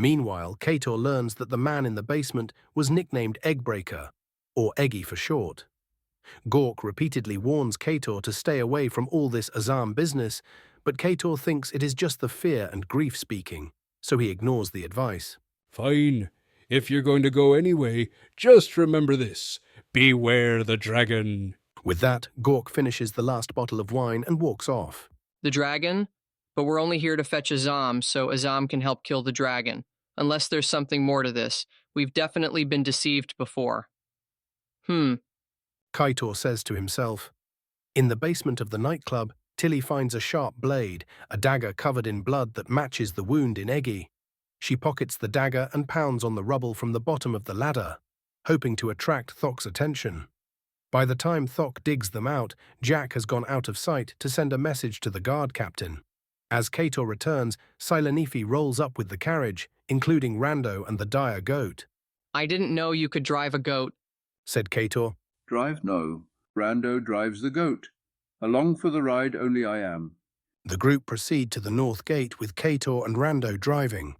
Meanwhile, Kator learns that the man in the basement was nicknamed Eggbreaker, or Eggy for short. Gork repeatedly warns Kator to stay away from all this Azam business, but Kator thinks it is just the fear and grief speaking, so he ignores the advice. Fine. If you're going to go anyway, just remember this. Beware the dragon. With that, Gork finishes the last bottle of wine and walks off. The dragon? But we're only here to fetch Azam, so Azam can help kill the dragon. Unless there's something more to this. We've definitely been deceived before. Kator says to himself. In the basement of the nightclub, Tilly finds a sharp blade, a dagger covered in blood that matches the wound in Eggy. She pockets the dagger and pounds on the rubble from the bottom of the ladder, hoping to attract Thok's attention. By the time Thok digs them out, Jack has gone out of sight to send a message to the guard captain. As Kator returns, Silenifi rolls up with the carriage, including Rando and the dire goat. I didn't know you could drive a goat, said Kator. Drive no. Rando drives the goat. Along for the ride only I am. The group proceed to the north gate with Kator and Rando driving.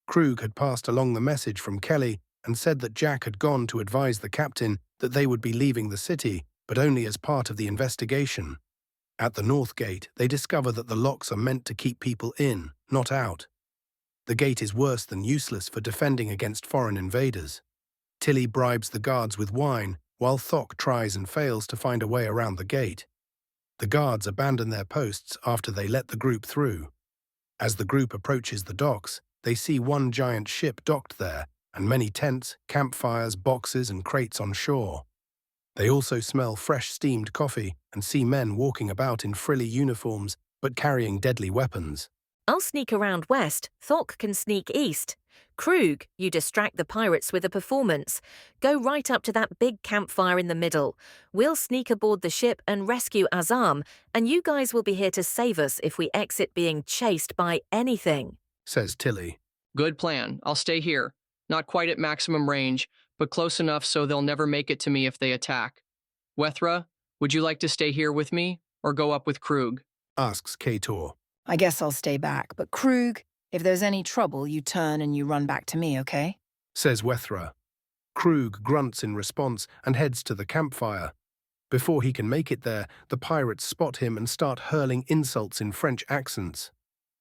Krug had passed along the message from Kelly and said that Jack had gone to advise the captain that they would be leaving the city, but only as part of the investigation. At the north gate, they discover that the locks are meant to keep people in, not out. The gate is worse than useless for defending against foreign invaders. Tilly bribes the guards with wine, while Thok tries and fails to find a way around the gate. The guards abandon their posts after they let the group through. As the group approaches the docks, they see one giant ship docked there, and many tents, campfires, boxes, and crates on shore. They also smell fresh steamed coffee and see men walking about in frilly uniforms, but carrying deadly weapons. I'll sneak around west. Thok can sneak east. Krug, you distract the pirates with a performance. Go right up to that big campfire in the middle. We'll sneak aboard the ship and rescue Azam, and you guys will be here to save us if we exit being chased by anything, says Tilly. Good plan. I'll stay here. Not quite at maximum range, but close enough so they'll never make it to me if they attack. Wethra, would you like to stay here with me, or go up with Krug? Asks Kator. I guess I'll stay back, but Krug, if there's any trouble, you turn and you run back to me, okay? Says Wethra. Krug grunts in response and heads to the campfire. Before he can make it there, the pirates spot him and start hurling insults in French accents.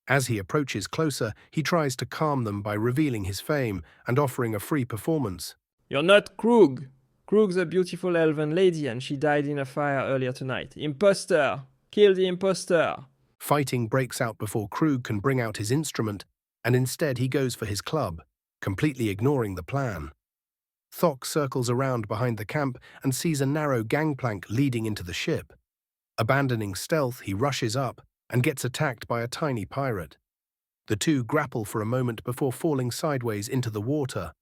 As he approaches closer, he tries to calm them by revealing his fame and offering a free performance. You're not Krug. Krug's a beautiful elven lady and she died in a fire earlier tonight. Imposter! Kill the imposter! Fighting breaks out before Krug can bring out his instrument, and instead he goes for his club, completely ignoring the plan. Thok circles around behind the camp and sees a narrow gangplank leading into the ship. Abandoning stealth, he rushes up and gets attacked by a tiny pirate. The two grapple for a moment before falling sideways into the water.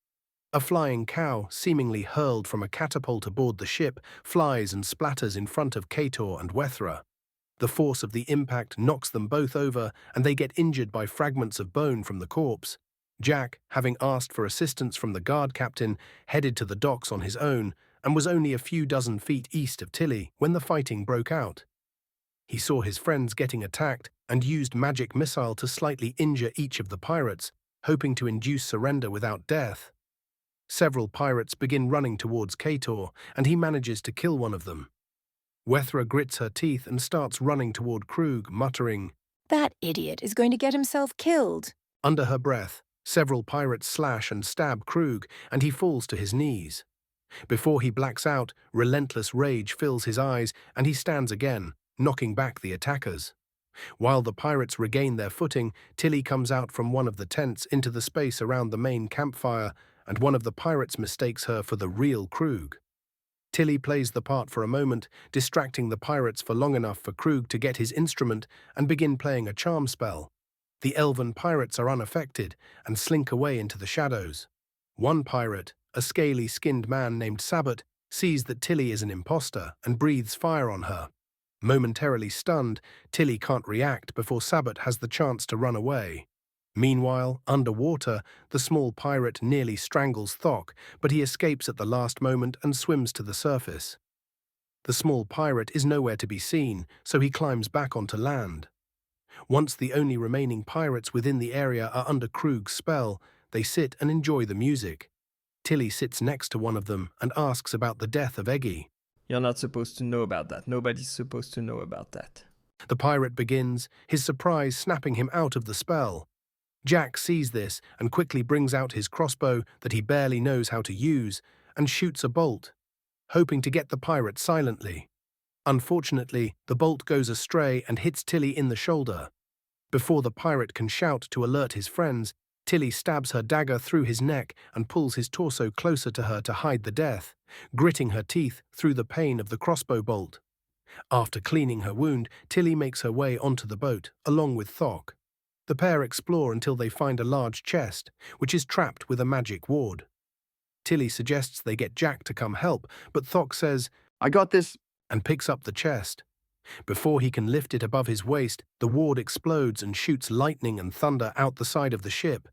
A flying cow, seemingly hurled from a catapult aboard the ship, flies and splatters in front of Kator and Wethra. The force of the impact knocks them both over, and they get injured by fragments of bone from the corpse. Jack, having asked for assistance from the guard captain, headed to the docks on his own, and was only a few dozen feet east of Tilly when the fighting broke out. He saw his friends getting attacked and used magic missile to slightly injure each of the pirates, hoping to induce surrender without death. Several pirates begin running towards Kator, and he manages to kill one of them. Wethra grits her teeth and starts running toward Krug, muttering, That idiot is going to get himself killed. Under her breath, several pirates slash and stab Krug, and he falls to his knees. Before he blacks out, relentless rage fills his eyes, and he stands again, knocking back the attackers. While the pirates regain their footing, Tilly comes out from one of the tents into the space around the main campfire, and one of the pirates mistakes her for the real Krug. Tilly plays the part for a moment, distracting the pirates for long enough for Krug to get his instrument and begin playing a charm spell. The elven pirates are unaffected and slink away into the shadows. One pirate, a scaly-skinned man named Sabbat, sees that Tilly is an imposter and breathes fire on her. Momentarily stunned, Tilly can't react before Sabbat has the chance to run away. Meanwhile, underwater, the small pirate nearly strangles Thok, but he escapes at the last moment and swims to the surface. The small pirate is nowhere to be seen, so he climbs back onto land. Once the only remaining pirates within the area are under Krug's spell, they sit and enjoy the music. Tilly sits next to one of them and asks about the death of Eggy. You're not supposed to know about that. Nobody's supposed to know about that. The pirate begins, his surprise snapping him out of the spell. Jack sees this and quickly brings out his crossbow that he barely knows how to use and shoots a bolt, hoping to get the pirate silently. Unfortunately, the bolt goes astray and hits Tilly in the shoulder. Before the pirate can shout to alert his friends, Tilly stabs her dagger through his neck and pulls his torso closer to her to hide the death, gritting her teeth through the pain of the crossbow bolt. After cleaning her wound, Tilly makes her way onto the boat, along with Thok. The pair explore until they find a large chest, which is trapped with a magic ward. Tilly suggests they get Jack to come help, but Thok says, I got this. And picks up the chest. Before he can lift it above his waist, the ward explodes and shoots lightning and thunder out the side of the ship.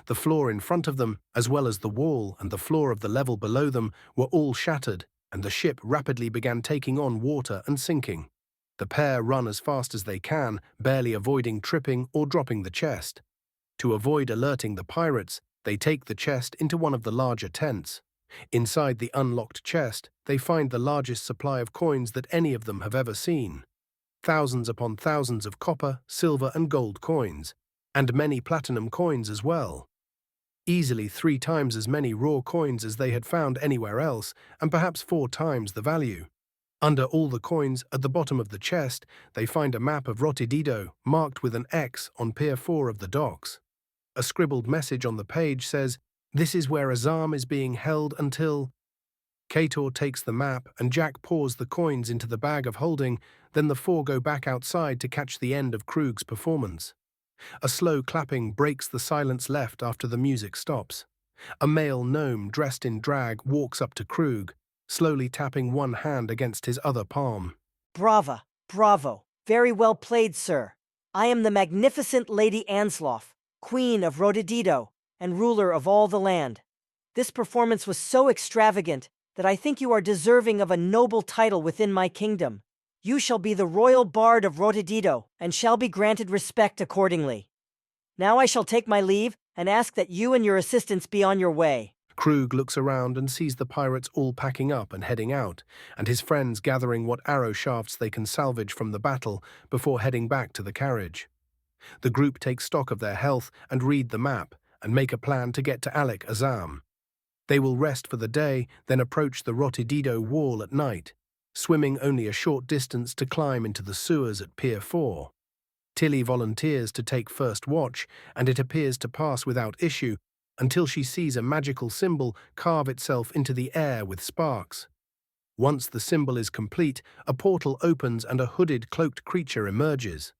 The floor in front of them, as well as the wall and the floor of the level below them, were all shattered, and the ship rapidly began taking on water and sinking. The pair run as fast as they can, barely avoiding tripping or dropping the chest. To avoid alerting the pirates, they take the chest into one of the larger tents. Inside the unlocked chest, they find the largest supply of coins that any of them have ever seen. Thousands upon thousands of copper, silver and gold coins, and many platinum coins as well. Easily 3 times as many raw coins as they had found anywhere else, and perhaps 4 times the value. Under all the coins, at the bottom of the chest, they find a map of Rotidido marked with an X on Pier 4 of the docks. A scribbled message on the page says, "This is where Azam is being held until..." Kator takes the map and Jack pours the coins into the bag of holding, then the 4 go back outside to catch the end of Krug's performance. A slow clapping breaks the silence left after the music stops. A male gnome dressed in drag walks up to Krug, slowly tapping one hand against his other palm. Brava, bravo, very well played, sir. I am the magnificent Lady Ansloff, Queen of Rotidido, and ruler of all the land. This performance was so extravagant that I think you are deserving of a noble title within my kingdom. You shall be the royal bard of Rotidido, and shall be granted respect accordingly. Now I shall take my leave, and ask that you and your assistants be on your way. Krug looks around and sees the pirates all packing up and heading out, and his friends gathering what arrow shafts they can salvage from the battle before heading back to the carriage. The group takes stock of their health and read the map, and make a plan to get to Alec Azam. They will rest for the day, then approach the Rotidido wall at night, swimming only a short distance to climb into the sewers at Pier 4. Tilly volunteers to take first watch, and it appears to pass without issue until she sees a magical symbol carve itself into the air with sparks. Once the symbol is complete, a portal opens and a hooded, cloaked creature emerges.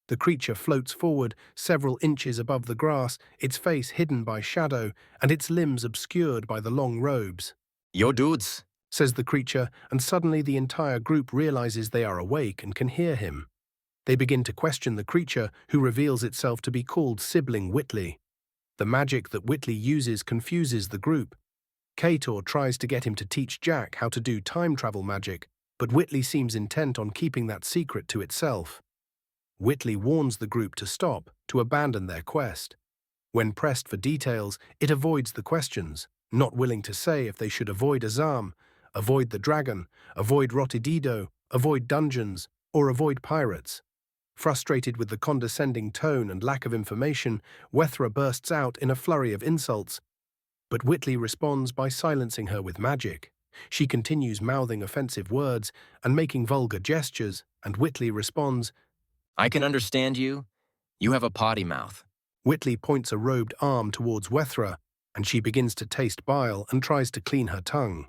The creature floats forward several inches above the grass, its face hidden by shadow and its limbs obscured by the long robes. Yo dudes, Says the creature, and suddenly the entire group realizes they are awake and can hear him. They begin to question the creature, who reveals itself to be called Sibling Whitley. The magic that Whitley uses confuses the group. Kator tries to get him to teach Jack how to do time travel magic, but Whitley seems intent on keeping that secret to itself. Whitley warns the group to stop, to abandon their quest. When pressed for details, it avoids the questions, not willing to say if they should avoid Azam, avoid the dragon, avoid Rotidido, avoid dungeons, or avoid pirates. Frustrated with the condescending tone and lack of information, Wethra bursts out in a flurry of insults, but Whitley responds by silencing her with magic. She continues mouthing offensive words and making vulgar gestures, and Whitley responds, I can understand you. You have a potty mouth. Whitley points a robed arm towards Wethra, and she begins to taste bile and tries to clean her tongue.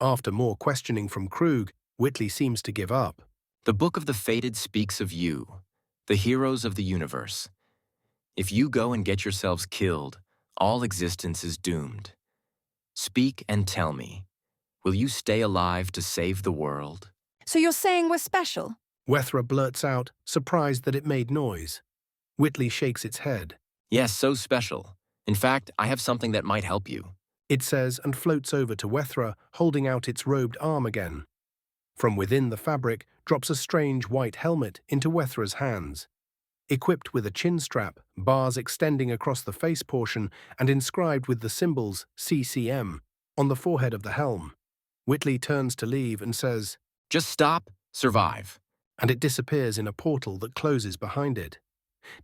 After more questioning from Krug, Whitley seems to give up. The Book of the Fated speaks of you, the heroes of the universe. If you go and get yourselves killed, all existence is doomed. Speak and tell me, will you stay alive to save the world? So you're saying we're special? Wethra blurts out, surprised that it made noise. Whitley shakes its head. Yes, so special. In fact, I have something that might help you. It says and floats over to Wethra, holding out its robed arm again. From within the fabric drops a strange white helmet into Wethra's hands. equipped with a chin strap, bars extending across the face portion and inscribed with the symbols CCM on the forehead of the helm. Whitley turns to leave and says, Just stop, survive. and it disappears in a portal that closes behind it.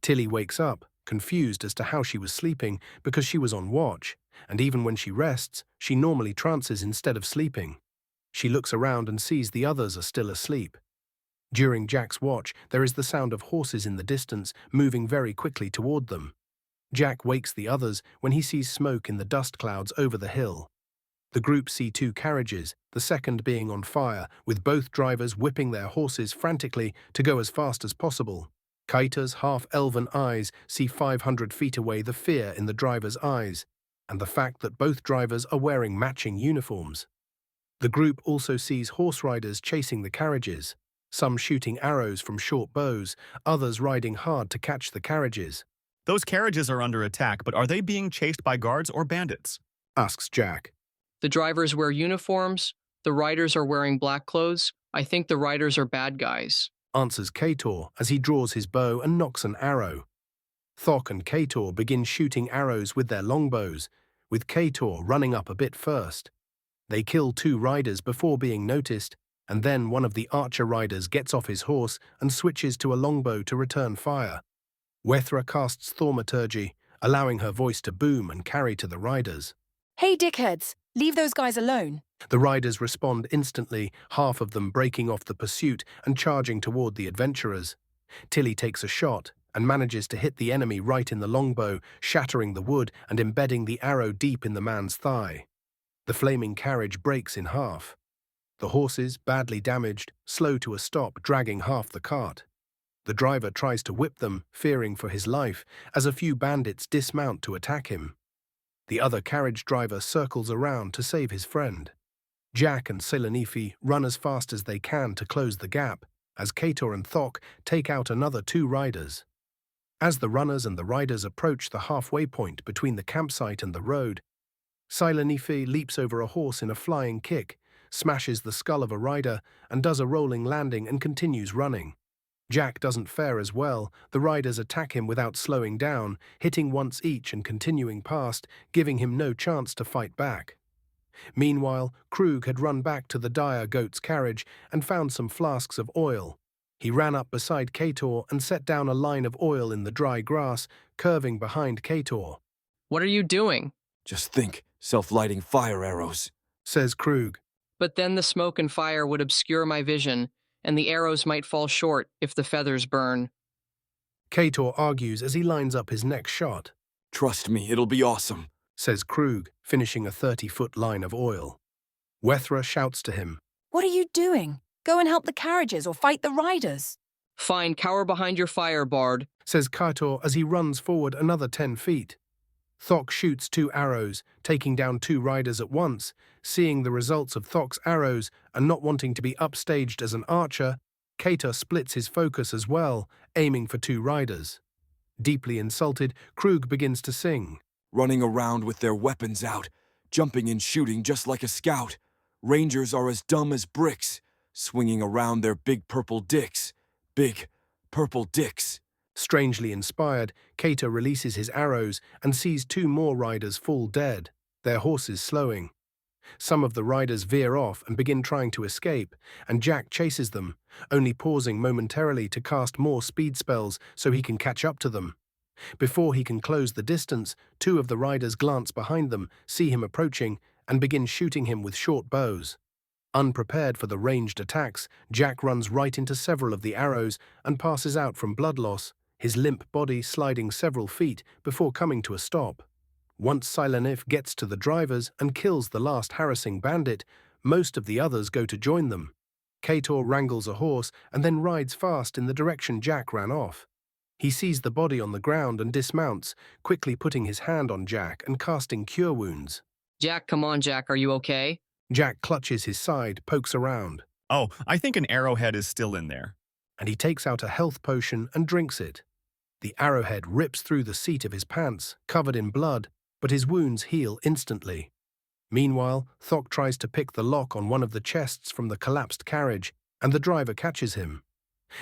Tilly wakes up, confused as to how she was sleeping because she was on watch, and even when she rests, she normally trances instead of sleeping. She looks around and sees the others are still asleep. During Jack's watch, there is the sound of horses in the distance, moving very quickly toward them. Jack wakes the others when he sees smoke in the dust clouds over the hill. The group see two carriages, the second being on fire, with both drivers whipping their horses frantically to go as fast as possible. Kaita's half-elven eyes see 500 feet away the fear in the driver's eyes, and the fact that both drivers are wearing matching uniforms. The group also sees horse riders chasing the carriages, some shooting arrows from short bows, others riding hard to catch the carriages. Those carriages are under attack, but are they being chased by guards or bandits? Asks Jack. The drivers wear uniforms. The riders are wearing black clothes. I think the riders are bad guys. Answers Kator as he draws his bow and nocks an arrow. Thok and Kator begin shooting arrows with their longbows, with Kator running up a bit first. They kill two riders before being noticed, and then one of the archer riders gets off his horse and switches to a longbow to return fire. Wethra casts thaumaturgy, allowing her voice to boom and carry to the riders. Hey, dickheads! Leave those guys alone. The riders respond instantly, half of them breaking off the pursuit and charging toward the adventurers. Tilly takes a shot and manages to hit the enemy right in the longbow, shattering the wood and embedding the arrow deep in the man's thigh. The flaming carriage breaks in half. The horses, badly damaged, slow to a stop, dragging half the cart. The driver tries to whip them, fearing for his life, as a few bandits dismount to attack him. The other carriage driver circles around to save his friend. Jack and Selenifi run as fast as they can to close the gap, as Kator and Thok take out another two riders. As the runners and the riders approach the halfway point between the campsite and the road, Selenifi leaps over a horse in a flying kick, smashes the skull of a rider, and does a rolling landing and continues running. Jack doesn't fare as well. The riders attack him without slowing down, hitting once each and continuing past, giving him no chance to fight back. Meanwhile, Krug had run back to the dire goat's carriage and found some flasks of oil. He ran up beside Kator and set down a line of oil in the dry grass, curving behind Kator. What are you doing? Just think, self-lighting fire arrows, says Krug. But then the smoke and fire would obscure my vision, and the arrows might fall short if the feathers burn. Kator argues as he lines up his next shot. Trust me, it'll be awesome, says Krug, finishing a 30-foot line of oil. Wethra shouts to him. What are you doing? Go and help the carriages or fight the riders. Fine, cower behind your fire, Bard, says Kator as he runs forward another 10 feet. Thok shoots 2 arrows, taking down 2 riders at once. Seeing the results of Thok's arrows and not wanting to be upstaged as an archer, Kator splits his focus as well, aiming for 2 riders. Deeply insulted, Krug begins to sing. Running around with their weapons out, jumping and shooting just like a scout. Rangers are as dumb as bricks, swinging around their big purple dicks. Big purple dicks. Strangely inspired, Kator releases his arrows and sees 2 more riders fall dead, their horses slowing. Some of the riders veer off and begin trying to escape, and Jack chases them, only pausing momentarily to cast more speed spells so he can catch up to them. Before he can close the distance, 2 of the riders glance behind them, see him approaching, and begin shooting him with short bows. Unprepared for the ranged attacks, Jack runs right into several of the arrows and passes out from blood loss, his limp body sliding several feet before coming to a stop. Once Silenif gets to the drivers and kills the last harassing bandit, most of the others go to join them. Kator wrangles a horse and then rides fast in the direction Jack ran off. He sees the body on the ground and dismounts, quickly putting his hand on Jack and casting Cure Wounds. Jack, come on, Jack, are you okay? Jack clutches his side, pokes around. Oh, I think an arrowhead is still in there. And he takes out a health potion and drinks it. The arrowhead rips through the seat of his pants, covered in blood, but his wounds heal instantly. Meanwhile, Thok tries to pick the lock on one of the chests from the collapsed carriage, and the driver catches him.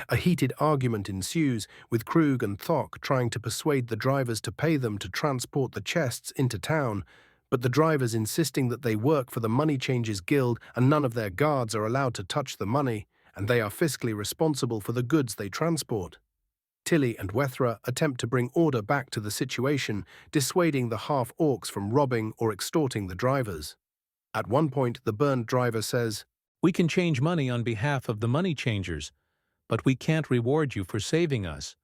A heated argument ensues, with Krug and Thok trying to persuade the drivers to pay them to transport the chests into town, but the drivers insisting that they work for the Money Changers Guild and none of their guards are allowed to touch the money, and they are fiscally responsible for the goods they transport. Tilly and Wethra attempt to bring order back to the situation, dissuading the half-orcs from robbing or extorting the drivers. At one point, the burned driver says, "We can change money on behalf of the money changers, but we can't reward you for saving us,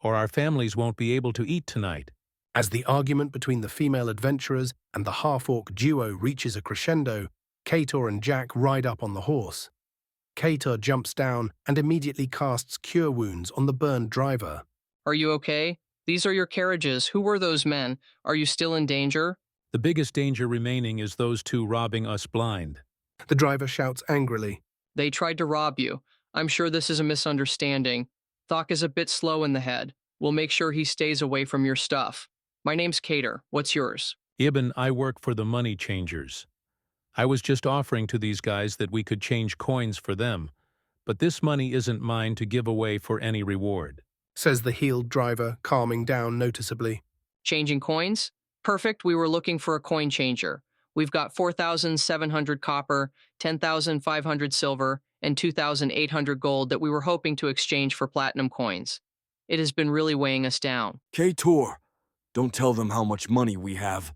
or our families won't be able to eat tonight." As the argument between the female adventurers and the half-orc duo reaches a crescendo, Kator and Jack ride up on the horse. Kator jumps down and immediately casts Cure Wounds on the burned driver. Are you okay? These are your carriages. Who were those men? Are you still in danger? The biggest danger remaining is those two robbing us blind. The driver shouts angrily. They tried to rob you. I'm sure this is a misunderstanding. Thok is a bit slow in the head. We'll make sure he stays away from your stuff. My name's Kator. What's yours? Ibn, I work for the money changers. I was just offering to these guys that we could change coins for them, but this money isn't mine to give away for any reward, says the healed driver, calming down noticeably. Changing coins? Perfect, we were looking for a coin changer. We've got 4,700 copper, 10,500 silver, and 2,800 gold that we were hoping to exchange for platinum coins. It has been really weighing us down. Kator, don't tell them how much money we have.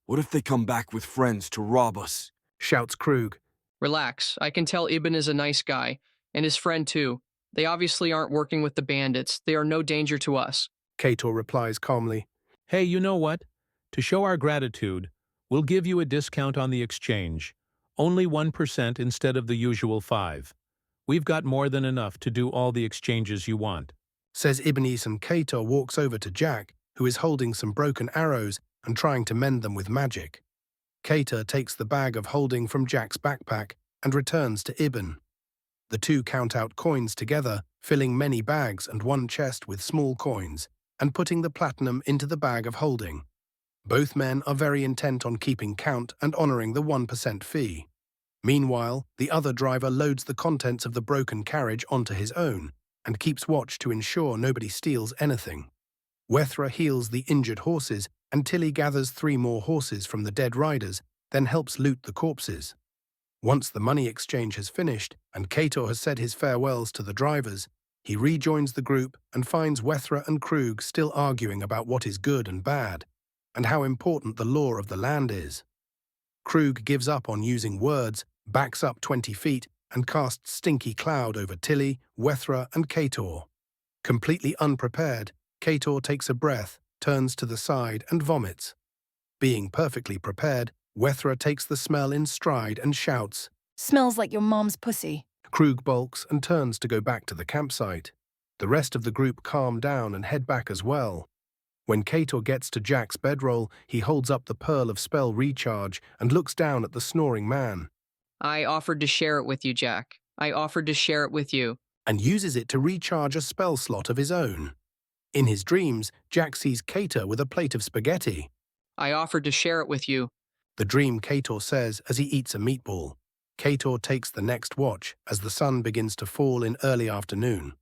What if they come back with friends to rob us? Shouts Krug. Relax, I can tell Ibn is a nice guy, and his friend too. They obviously aren't working with the bandits. They are no danger to us. Kator replies calmly. Hey, you know what? To show our gratitude, we'll give you a discount on the exchange. Only 1% instead of the usual 5%. We've got more than enough to do all the exchanges you want, says Ibnis, and Kator walks over to Jack, who is holding some broken arrows and trying to mend them with magic. Kator takes the bag of holding from Jack's backpack and returns to Ibn. The two count out coins together, filling many bags and one chest with small coins, and putting the platinum into the bag of holding. Both men are very intent on keeping count and honoring the 1% fee. Meanwhile, the other driver loads the contents of the broken carriage onto his own and keeps watch to ensure nobody steals anything. Wethra heals the injured horses, and Tilly gathers 3 more horses from the dead riders, then helps loot the corpses. Once the money exchange has finished and Kator has said his farewells to the drivers, he rejoins the group and finds Wethra and Krug still arguing about what is good and bad, and how important the law of the land is. Krug gives up on using words, backs up 20 feet, and casts Stinky Cloud over Tilly, Wethra, and Kator. Completely unprepared, Kator takes a breath, turns to the side, and vomits. Being perfectly prepared, Wethra takes the smell in stride and shouts, Smells like your mom's pussy. Krug balks and turns to go back to the campsite. The rest of the group calm down and head back as well. When Kator gets to Jack's bedroll, he holds up the pearl of spell recharge and looks down at the snoring man. I offered to share it with you, Jack. I offered to share it with you. And uses it to recharge a spell slot of his own. In his dreams, Jack sees Kator with a plate of spaghetti. I offered to share it with you. The dream Kator says as he eats a meatball. Kator takes the next watch as the sun begins to fall in early afternoon.